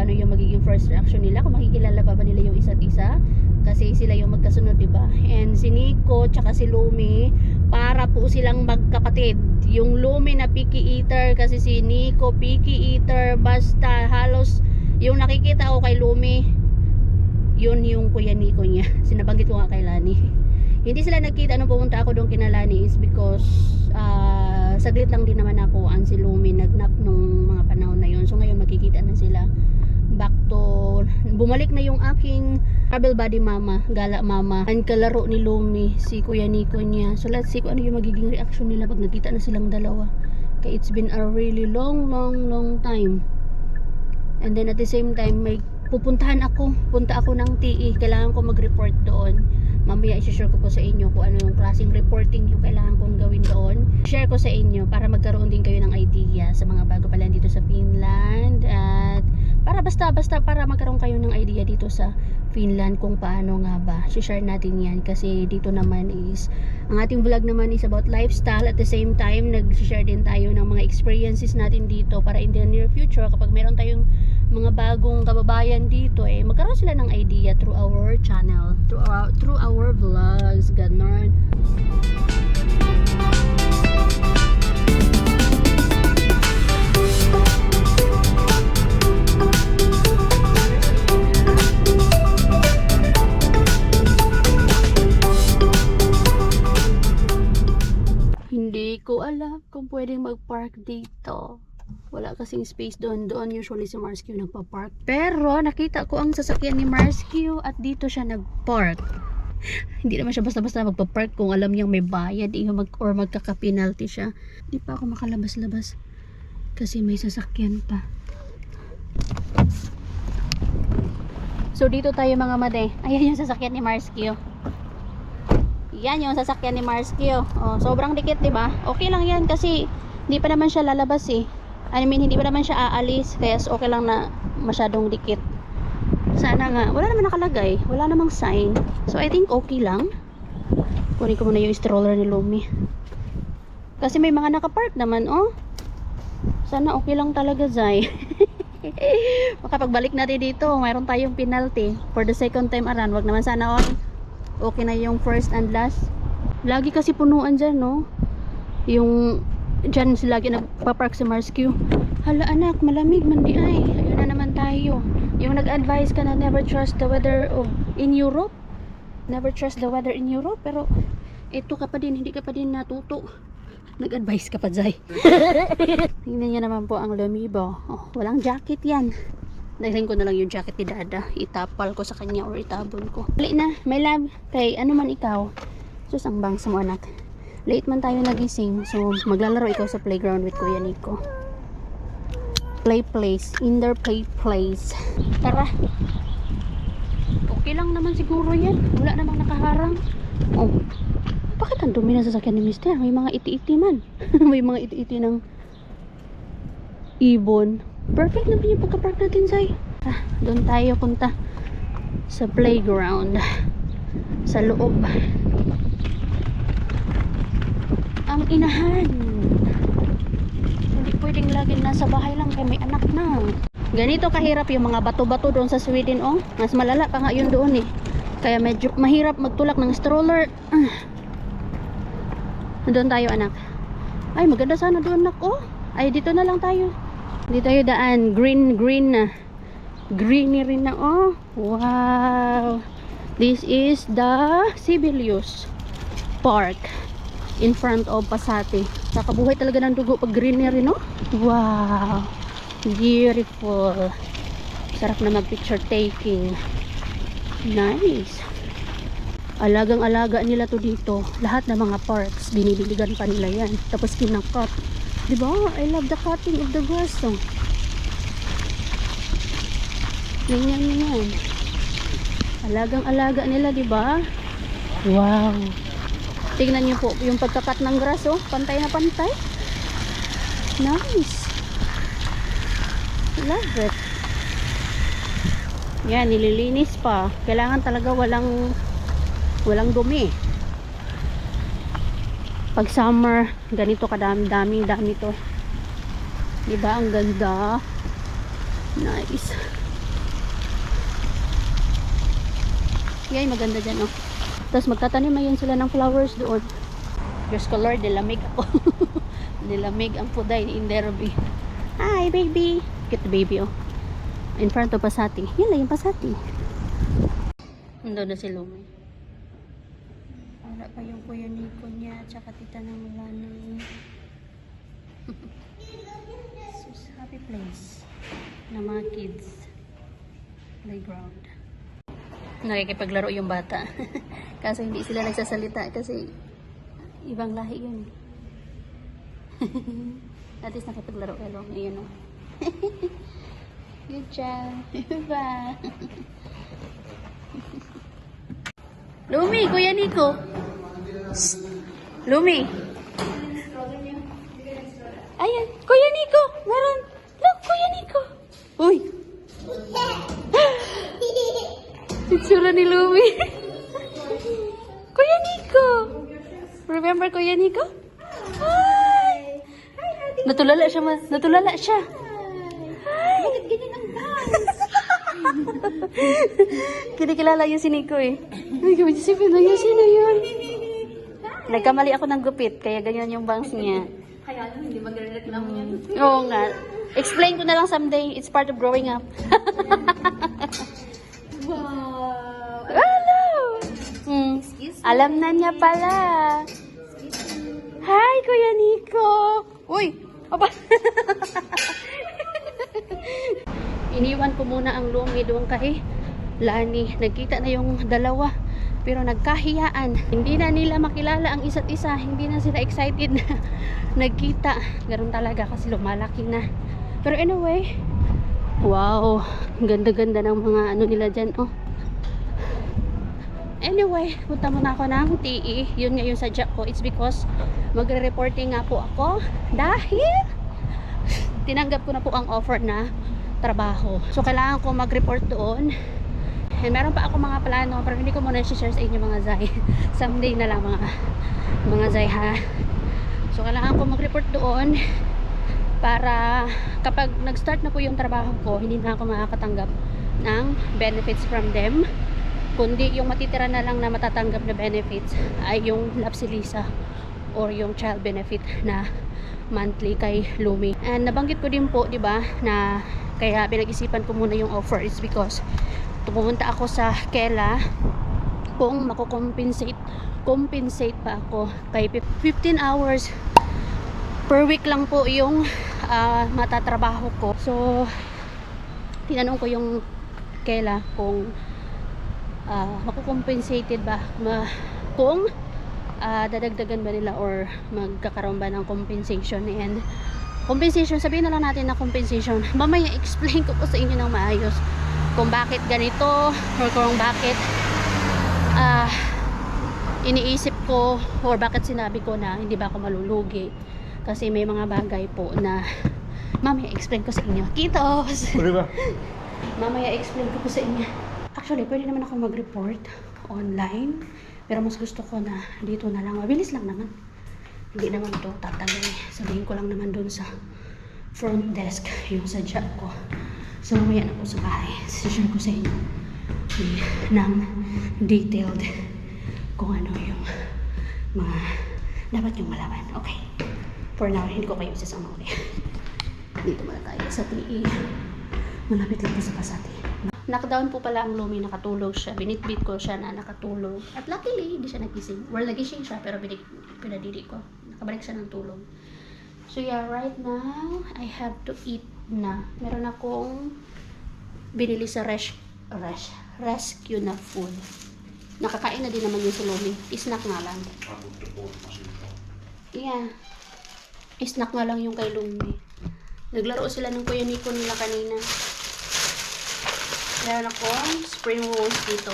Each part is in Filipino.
kung ano yung magiging first reaction nila, kung makikilala pa ba nila yung isa't isa, kasi sila yung magkasunod, diba? And si Nico tsaka si Lumi, para po silang magkapatid. Yung Lumi na picky eater, kasi si Nico picky eater. Basta halos yung nakikita ko kay Lumi, yun yung kuya Nico niya. Sinabanggit ko nga kay Lani. Hindi sila nagkita nung pumunta ako doon kina Lani is because saglit lang din naman ako ang si Lumi nagnap nung mga panahon na yun. So ngayon magkikita na sila. Back to, bumalik na yung aking travel buddy mama, gala mama, ang kalaro ni Lumi, si kuya Nico niya. So let's see kung ano yung magiging reaction nila pag nagkita na silang dalawa. Kaya it's been a really long time. And then at the same time, may pupuntahan ako. Punta ako ng TE. Kailangan ko mag-report doon. Mamaya i-share ko po sa inyo kung ano yung klaseng reporting yung kailangan kong gawin doon. Share ko sa inyo para magkaroon din kayo ng idea sa mga bago pa lang dito sa Finland. At para basta para magkaroon kayo ng idea dito sa Finland kung paano nga ba. Share natin yan kasi dito naman is, ang ating vlog naman is about lifestyle. At the same time, nag-share din tayo ng mga experiences natin dito para in the near future kapag meron tayong mga bagong kababayan dito magkaroon sila ng idea through our channel, through our vlogs, ganon. Hindi ko alam kung pwedeng mag-park dito. Wala kasing space doon. Doon usually si Marsky nagpa-park. Pero nakita ko ang sasakyan ni Marsky at dito siya nag-park. Hindi naman siya basta-basta magpa-park kung alam niyang may bayad or magkaka-penalty siya. Hindi pa ako makalabas-labas kasi may sasakyan pa. So dito tayo mga made. Ayan yung sasakyan ni Marsky. Yan yung sasakyan ni Marsky. Sobrang dikit, 'di ba? Okay lang 'yan kasi hindi pa naman siya lalabas I mean, hindi pa naman siya aalis, kaya okay lang na masyadong dikit. Sana nga, wala naman nakalagay, wala namang sign. So I think okay lang. Kunin ko muna yung stroller ni Lumi. Kasi may mga nakapark naman, Sana okay lang talaga, Zay. Makapagbalik natin dito, mayroon tayong penalty for the second time around. Wag naman sana okay na yung first and last. Lagi kasi punuan dyan, yung dyan sila lagi nagpa-park si Marsky. Hala anak, malamig man di ay. Ayun na naman tayo. Yung nag-advise ka na never trust the weather in Europe. Never trust the weather in Europe. Pero ito ka pa din, hindi ka pa din natuto. Nag-advise ka pa, Zay. Tingnan niyo naman po ang lumibo. Walang jacket yan. Dahilin ko na lang yung jacket ni Dada. Itapal ko sa kanya or itabon ko. Dali na, my love. Kay ano man ikaw. Sus, ang bangsa mo anak. Late man tayo nagising, so maglalaro ikaw sa playground with Kuya Nico. Play place, indoor play place. Tara. Okay lang naman siguro yan. Wala namang nakaharang. Bakit ang dumi na sasakyan ni Mister? May mga iti-iti man. May mga iti-iti ng ibon. Perfect naman yung pagka-park natin, Zay. Doon tayo punta sa playground. Sa loob. Ang inahan. Hindi pwedeng lagi nasa bahay lang kaya may anak na. Ganito kahirap yung mga bato-bato doon sa Sweden, Mas malala pa nga yun doon Kaya medyo mahirap magtulak ng stroller. Doon tayo anak. Ay maganda sana doon anak, Ay dito na lang tayo. Dito tayo daan. Green na. Greenery na, Wow. This is the Sibelius Park in front of Pasati. Nakabuhay talaga ng dugo pag greenery, no? Wow, beautiful. Sarap na mag picture taking. Nice. Alagang-alaga nila to dito. Lahat ng mga parks binibiligan pa nila yan. Tapos kinakat, diba? I love the cutting of the grass. Yan. Alagang-alaga nila, diba? Wow. Tingnan niyo po yung pagkakat ng grass, pantay na pantay. Nice. Love it. Yan, nililinis pa. Kailangan talaga walang dumi. Pag summer, ganito kadami to. Diba? Ang ganda. Nice. Yay, maganda dyan, oh. Tapos magtatanim na yun sila ng flowers doon. Diyos ko Lord, nilamig ako. Nilamig ang puday ni Inderby. Hi, baby. Cute baby, oh. In front of Pasati. Yan lang yung Pasati. Nandun na si Lumi. Wala pa yung kuya Nico niya, tsaka tita ng Milano. Happy place na mga kids playground. Nakikipaglaro yung bata. Kaso hindi sila nagsasalita kasi ibang lahi yun. At least nakipaglaro kayo ngayon, no? Good job. Bye. Lumi, Kuya Nico. Lumi. Ayan, Kuya Nico. Meron. Look, Kuya Nico. Uy. Itsura ni Lumi. Kuya Nico. Remember Kuya Nico? Hi. Natulala siya. Natulala siya. Hi. Bakit ganyan ang dance? Kinikilala yun si Nico eh. Ay, kamasisipin na yun. Sino yun? Nagkamali ako ng gupit, kaya ganyan yung bangs niya. Kaya ano, hindi magre-reklamo yan. Oo nga. Explain ko na lang someday. It's part of growing up. Wow! Hello! Excuse me. Alam na niya pala. Hi, Kuya Nico! Uy! Aba! Iniwan ko muna ang Lumi doon kay Lani. Nagkita na yung dalawa. Pero nagkahiyaan. Hindi na nila makilala ang isa't isa. Hindi na sila excited na nagkita. Ganun talaga kasi lumalaki na. Pero anyway, wow. Ganda-ganda ng mga ano nila dyan. Oh. Anyway, punta muna ako ng TE. Yun nga yung sadya ko. It's because magre-reporting nga po ako. Dahil tinanggap ko na po ang offer na trabaho. So, kailangan ko mag-report doon. And meron pa ako mga plano, pero hindi ko muna share sa inyo mga Zay. Someday na lang mga Zay ha. So kailangan ko mag-report doon para kapag nag-start na po yung trabaho ko, hindi na ako makakatanggap ng benefits from them. Kundi yung matitira na lang na matatanggap na benefits ay yung Lapsilisa or yung child benefit na monthly kay Lumi. And nabanggit ko din po, 'di ba, na kaya pinag-isipan ko muna yung offer is because pumunta ako sa Kela kung makukompensate pa ako kay 15 hours per week lang po yung matatrabaho ko. So tinanong ko yung Kela kung makukompensated ba kung dadagdagan ba nila or magkakaroon ba ng compensation. And compensation, sabihin na lang natin na compensation, mamaya explain ko po sa inyo ng maayos kung bakit ganito or kung bakit iniisip ko or bakit sinabi ko na hindi ba ako malulugi, kasi may mga bagay po na mamaya explain ko sa inyo. Kitos! Mamaya explain ko po sa inyo. Actually, pwede naman ako mag-report online, pero mas gusto ko na dito na lang. Mabilis lang naman. Hindi naman ito tatagal. Sabihin ko lang naman dun sa front desk yung sadya ko. So mamaya na po sa bahay, share ko sa inyo ng detailed kung ano yung mga dapat yung malaman. Okay, for now hindi ko kayo sasama ulit. Dito muna tayo sa TE. Malapit lang po sa Pasati. Knockdown po pala ang Lumi, nakatulog siya. Binitbit ko siya na nakatulog. At luckily, hindi siya nagising. Well, nagising siya, pero pinadidi ko. Nakabalik siya ng tulog. So yeah, right now, I have to eat na. Meron akong binili sa rescue na food. Nakakain na din naman yung sa Lumi. Snack nga lang. Yeah. Snack nga lang yung kay Lumi. Naglaro sila ng Kuya Nico nila kanina. Meron akong spring rolls dito.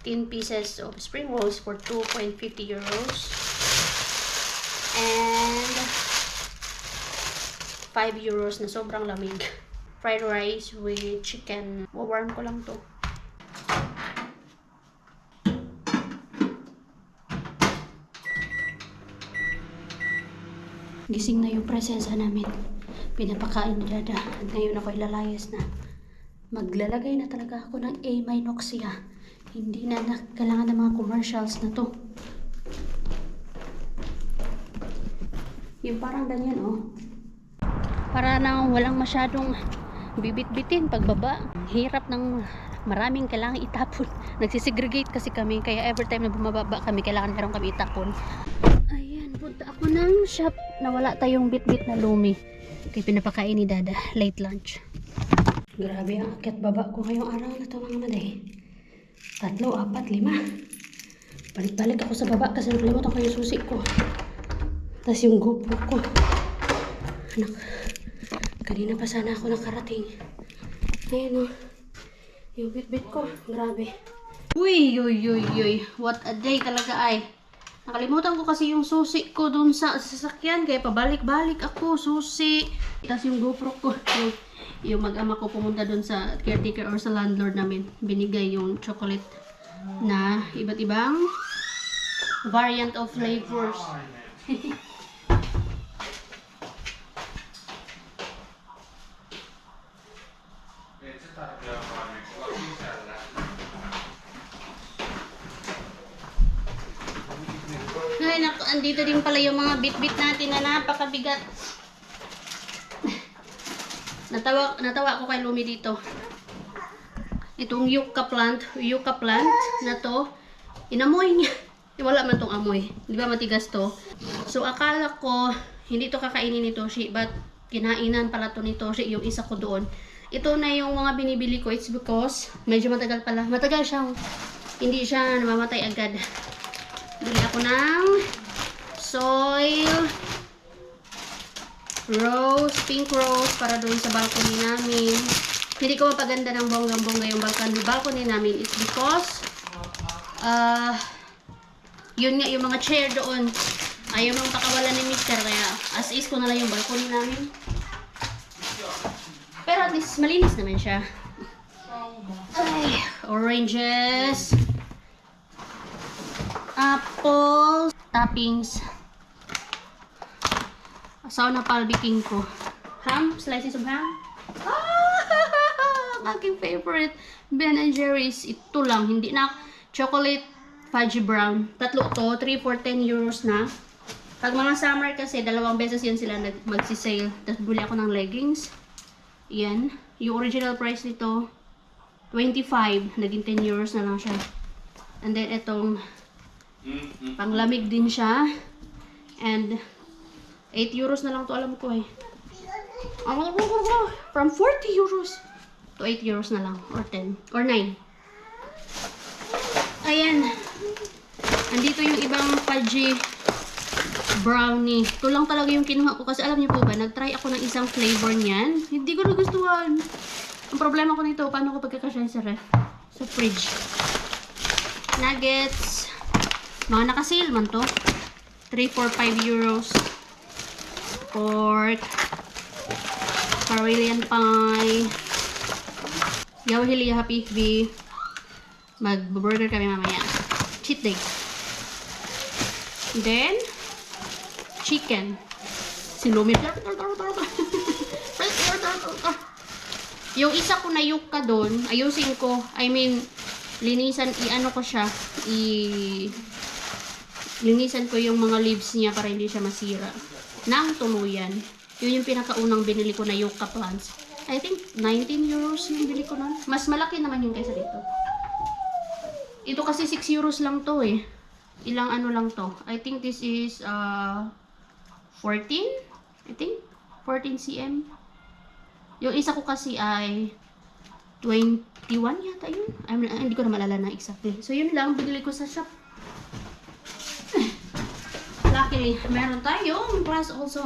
10 pieces of spring rolls for 2.50 euros. And 5 euros na sobrang lamig. Fried rice with chicken. Warm ko lang to. Gising na yung presensya namin. Pinapakain ni Dada. At ngayon ako ilalayas na. Maglalagay na talaga ako ng aminoxia. Hindi na kailangan ng mga commercials na to. Yung parang ganyan, oh. Para nang walang masyadong bibit-bitin pagbaba. Hirap ng maraming kailangan itapon. Nagsisegregate kasi kami, kaya every time na bumababa kami, kailangan meron kami itapon. Ayan, punta ako ng shop na wala tayong bit-bit na lumi. Kaya pinapakain ni Dada, late lunch. Grabe ang akyat baba ko ngayong araw na to mga maday. 3, 4, 5. Balik-balik ako sa baba kasi nakalimutan ko yung susi ko. Tapos yung GoPro ko. Anak, kanina pa sana ako nakarating. Ayan o. Yung bit-bit ko. Grabe. Uy. What a day talaga ay. Nakalimutan ko kasi yung susi ko dun sa sasakyan. Kaya pabalik-balik ako. Susi. Tapos yung GoPro ko. Yung mag-ama ko pumunta dun sa caretaker or sa landlord namin. Binigay yung chocolate na iba't ibang variant of flavors. Ay, andito din pala yung mga bit-bit natin na napakabigat. Natawa ko kay Lumi dito. Itong yucca plant na to, inamoy niya. Wala man tong amoy. Di ba matigas to? So akala ko, hindi to kakainin ni Toshi, but kinainan pala to ni Toshi, yung isa ko doon. Ito na yung mga binibili ko. It's because, medyo matagal pala. Matagal siyang, hindi siya namamatay agad. Bili ako ng soil rose, pink rose para doon sa balcony namin. Hindi ko mapaganda ng bonggang-bongga yung balcony namin. It's because yun nga yung mga chair doon ayaw nang pakawalan ni Mr. Kaya as is ko na lang yung balcony namin. Pero at least malinis naman siya. Ay, oranges, apples, toppings, sauna palbiking ko. Ham, slices of ham. Aking favorite, Ben & Jerry's. Ito lang, hindi na chocolate fudgy brown. Tatlo to, 3 for 10 euros na. Pag mga summer kasi, 2 beses yan sila magsisale. Tapos buli ako ng leggings. Yan. Yung original price nito, 25. Naging 10 euros na lang siya. And then itong panglamig din siya. And 8 euros na lang to, alam ko eh. From 40 euros to 8 euros na lang. Or 10. Or 9. Ayan. Andito yung ibang fudgy brownie. Ito lang talaga yung kinuha ko. Kasi alam niyo po ba, nag-try ako ng isang flavor niyan. Hindi ko nagustuhan. Ang problema ko nito, paano ko pagkakasya sa ref? Sa fridge. Nuggets. Mga naka-sale man to. 3 for 5 euros. Pork. Carillion pie. Yawhili happy bee. Mag-burger kami mamaya. Cheat day. Then, chicken. Silumit. Yung isa ko na yuka doon, ayusin ko. I mean, linisan, i-ano ko siya. Linisan ko yung mga leaves niya para hindi siya masira. Nang tuluyan. Yun yung pinakaunang binili ko na yucca plants. I think 19 euros yung bili ko nun. Mas malaki naman yung kaysa dito. Ito kasi 6 euros lang to eh. Ilang ano lang to. I think this is 14? I think 14 cm. Yung isa ko kasi ay 21 yata yun. Hindi ko na malala na exactly. So yun lang, binili ko sa shop. Luckily, meron tayong plus also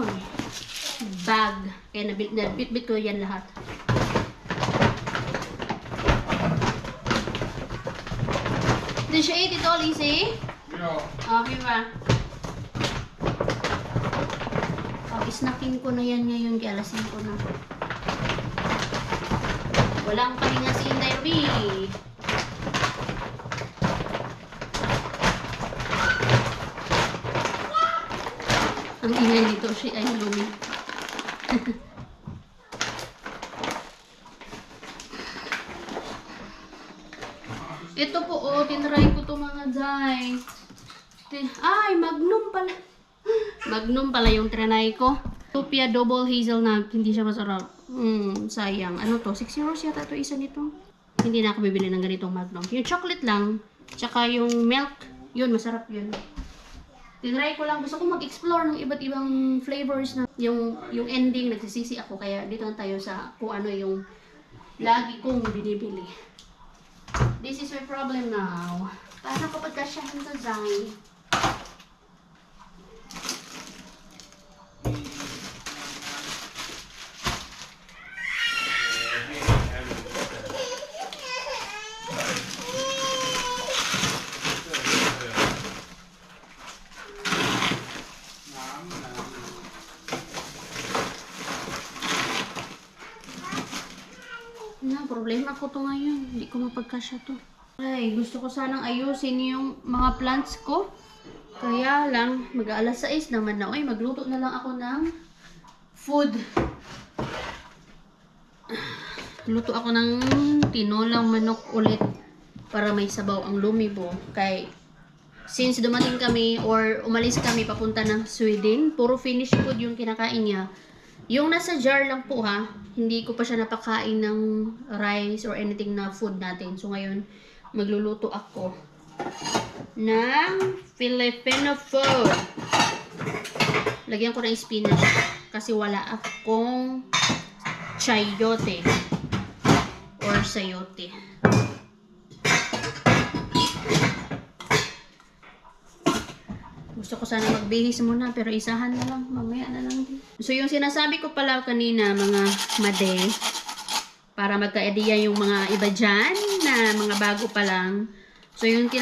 bag. Kaya nabit-bit ko yan lahat. Did you eat it all, Izzy? Ja. Okay ba? Snacking ko na yan ngayon, kaya alas 5 na. Walang pahinga si Inday Ruby. Ang ingay nito, si ay Lumi. Ito po, oh, tinry ko to mga guys. Ay, Magnum pala. Magnum pala yung trinay ko. Tupia double hazelnut. Hindi siya masarap. Sayang. Ano to? 6 euros yata to isa nito. Hindi na ako bibili ng ganitong Magnum. Yung chocolate lang. Tsaka yung milk. Yun, masarap yun. Tinry ko lang. Gusto ko mag-explore ng iba't ibang flavors na yung ending. Nagsisisi ako. Kaya dito na tayo sa kung ano yung lagi kong binibili. This is my problem now. Paano ko pagkasyahan sa Zay? Problema ko to ngayon. Hindi ko mapagkasya to. Ay, gusto ko sanang ayusin yung mga plants ko. Kaya lang, mag-aalas 6 naman na. Ay, magluto na lang ako ng food. Luto ako ng tinolang manok ulit para may sabaw ang lumibo. Kay, since dumating kami or umalis kami papunta ng Sweden, puro finished food yung kinakain niya. Yung nasa jar lang po ha, hindi ko pa siya napakain ng rice or anything na food natin. So ngayon, magluluto ako ng Filipino food. Lagyan ko ng spinach kasi wala akong chayote or sayote. Gusto ko sana magbihis muna pero isahan na lang, mamaya na lang din. So yung sinasabi ko pala kanina mga made, para magka-idea yung mga iba dyan na mga bago pa lang. So yung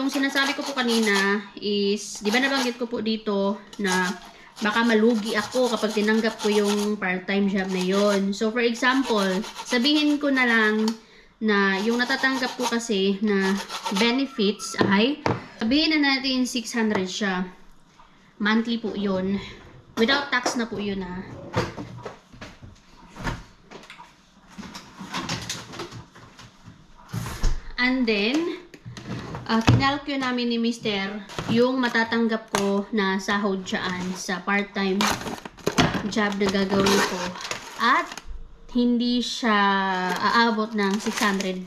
sinasabi ko po kanina is, di ba nabanggit ko po dito na baka malugi ako kapag tinanggap ko yung part-time job na yon. So for example, sabihin ko na lang na yung natatanggap ko kasi na benefits ay, sabihin na natin 600 siya. Monthly po yun. Without tax na po yun ha. And then, kinalkyo namin ni Mr. yung matatanggap ko na sahod dyan sa part-time job na gagawin ko. At hindi siya aabot ng 600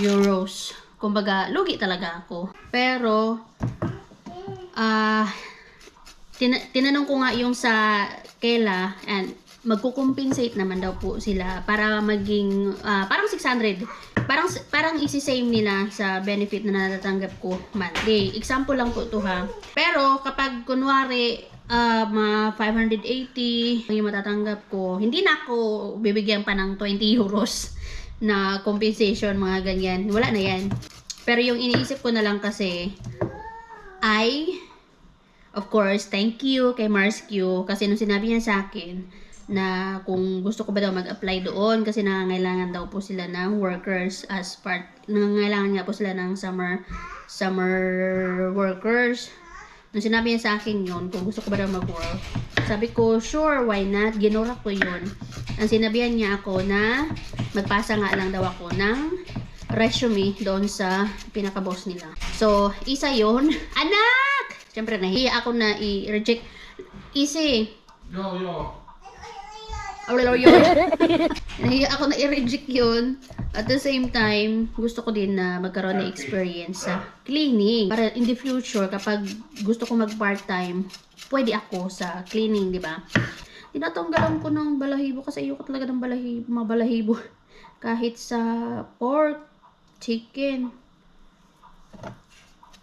euros. Kumbaga, lugi talaga ako. Pero, tinanong ko nga yung sa Kela and magkukompensate naman daw po sila para maging, parang 600. Parang isi-same nila sa benefit na natatanggap ko monthly. Example lang po ito ha. Pero, kapag kunwari, 580 yung matatanggap ko, hindi na ako bibigyan pa ng 20 euros na compensation, mga ganyan. Wala na yan. Pero yung iniisip ko na lang kasi ay, of course, thank you kay Mars Q kasi nung sinabi niya sa akin na kung gusto ko ba daw mag-apply doon kasi nangangailangan daw po sila ng workers as part, nangangailangan nga po sila ng summer workers. Nung sinabi niya sa akin yun, kung gusto ko ba daw mag-work, sabi ko, sure, why not? Ginura ko yun. Ang sinabihan niya ako na magpasa nga lang daw ako ng resume doon sa pinaka-boss nila. So, isa yun. Anak! Siyempre, nahiya ako na i-reject. Easy. Yo. Nahiya ako na i-reject yun. At the same time, gusto ko din na magkaroon ng experience sa cleaning. Para in the future, kapag gusto ko mag-part-time, pwede ako sa cleaning, di ba? Tinatanggalan ko ng balahibo kasi ayoko talaga ng mga balahibo. Kahit sa pork, chicken.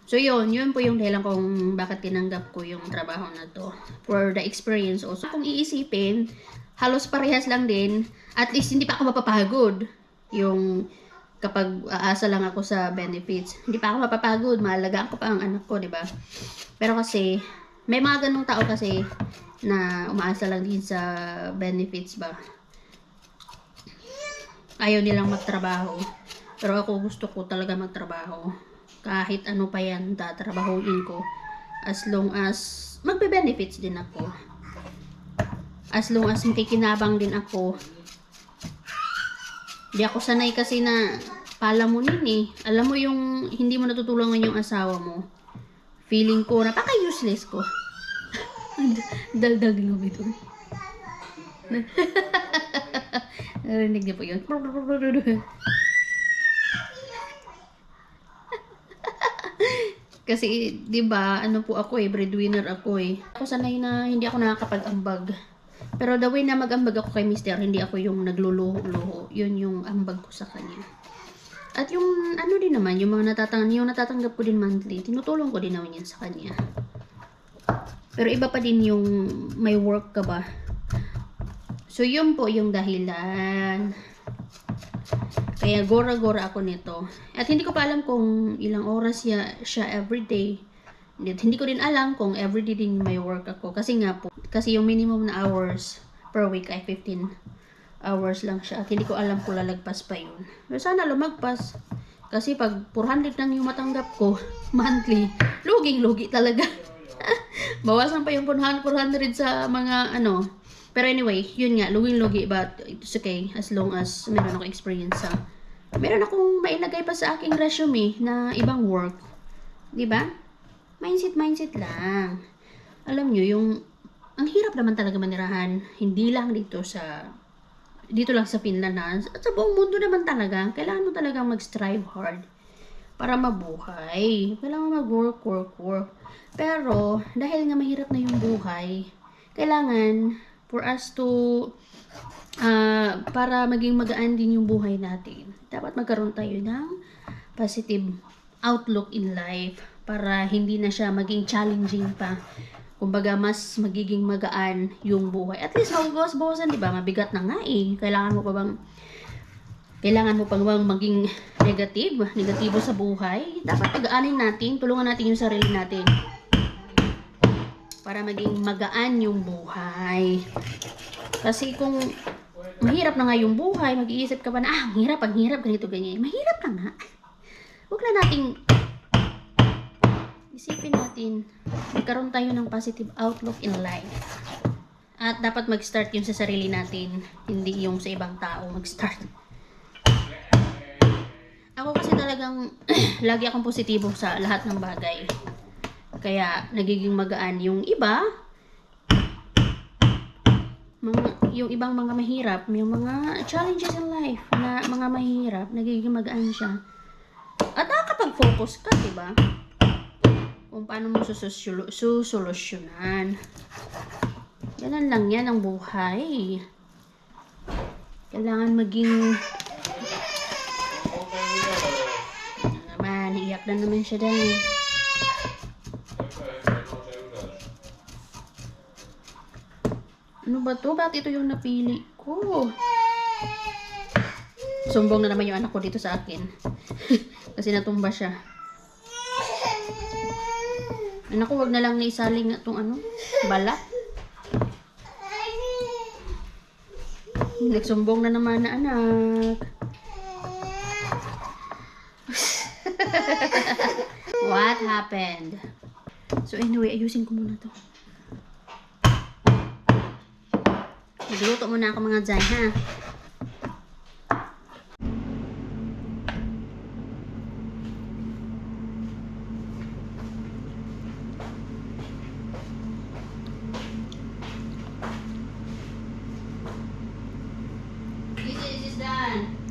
So yun po yung dahilan kung bakit tinanggap ko yung trabaho na to. For the experience also. Kung iisipin, halos parehas lang din. At least hindi pa ako mapapagod. Yung kapag aasa lang ako sa benefits. Hindi pa ako mapapagod. Maalagaan ko pa ang anak ko, di ba? Pero kasi, may mga ganung tao kasi na umaasa lang din sa benefits ba. Ayaw nilang magtrabaho. Pero ako gusto ko talaga magtrabaho. Kahit ano pa yan, tatrabahuin ko. As long as magbe-benefits din ako. As long as makikinabang din ako. Di ako sanay kasi na palamunin eh. Alam mo yung hindi mo natutulungan yung asawa mo. Feeling ko, napaka-useless ko. Daldal din ako ito. Narinig niyo po yun. Kasi, di ba, ano po ako eh, breadwinner ako eh. Ako sanay na hindi ako nakakapag-ambag. Pero the way na mag-ambag ako kay Mister, hindi ako yung nagluluho-luho. Yun yung ambag ko sa kanya. At yung ano din naman, yung mga natatanggap ko din monthly, tinutulong ko din naman yan sa kanya. Pero iba pa din yung may work ka ba. So, yun po yung dahilan. Kaya gora-gora ako nito. At hindi ko pa alam kung ilang oras siya everyday. Hindi ko din alam kung everyday din may work ako. Kasi nga po, kasi yung minimum na hours per week ay 15 hours lang siya. At hindi ko alam kung lalagpas pa yun. Pero sana lumagpas. Kasi pag 400 lang yung matanggap ko monthly, luging-lugi talaga. Bawasan pa yung 400 sa mga ano. Pero anyway, yun nga, luging-lugi, but it's okay as long as meron akong experience sa meron akong mailagay pa sa aking resume na ibang work. 'Di ba? Mindset lang. Alam nyo, yung ang hirap naman talaga manirahan, hindi lang dito lang sa Finland na, sa buong mundo naman talaga. Kailangan mo talaga mag-strive hard para mabuhay. Kailangan mag-work. Pero, dahil nga mahirap na yung buhay, kailangan for us to para maging magaan din yung buhay natin, dapat magkaroon tayo ng positive outlook in life para hindi na siya maging challenging pa. Kumbaga, mas magiging magaan yung buhay. At least, mabawas-bawasan, di ba? Mabigat na nga eh. Kailangan mo pa bang maging negatibo sa buhay? Dapat pag-aanin natin, tulungan natin yung sarili natin para maging magaan yung buhay. Kasi kung mahirap na nga yung buhay, mag-iisip ka pa na, ang hirap, ganito, ganyan. Mahirap na nga. Huwag na nating isipin natin, magkaroon tayo ng positive outlook in life. At dapat mag-start yun sa sarili natin, hindi yung sa ibang tao mag-start. Ako kasi talagang, lagi akong positibo sa lahat ng bagay. Kaya, nagiging magaan yung iba. Yung ibang mga mahirap, yung mga challenges in life na mga mahirap, nagiging magaan siya. At nakakapag-focus ka, diba? Kung paano mo susolusyonan. Ganun lang yan ang buhay. Kailangan maging iyak na naman siya dahil. Ano ba to? Bakit ito yung napili ko? Sumbong na naman yung anak ko dito sa akin. Kasi natumba siya. Anak ko, wag na lang naisaling itong ano, balat. Nagsumbong na naman na anak. What happened? So anyway, ayusin ko muna to. Magluto muna ako mga dyan, ha? This is done.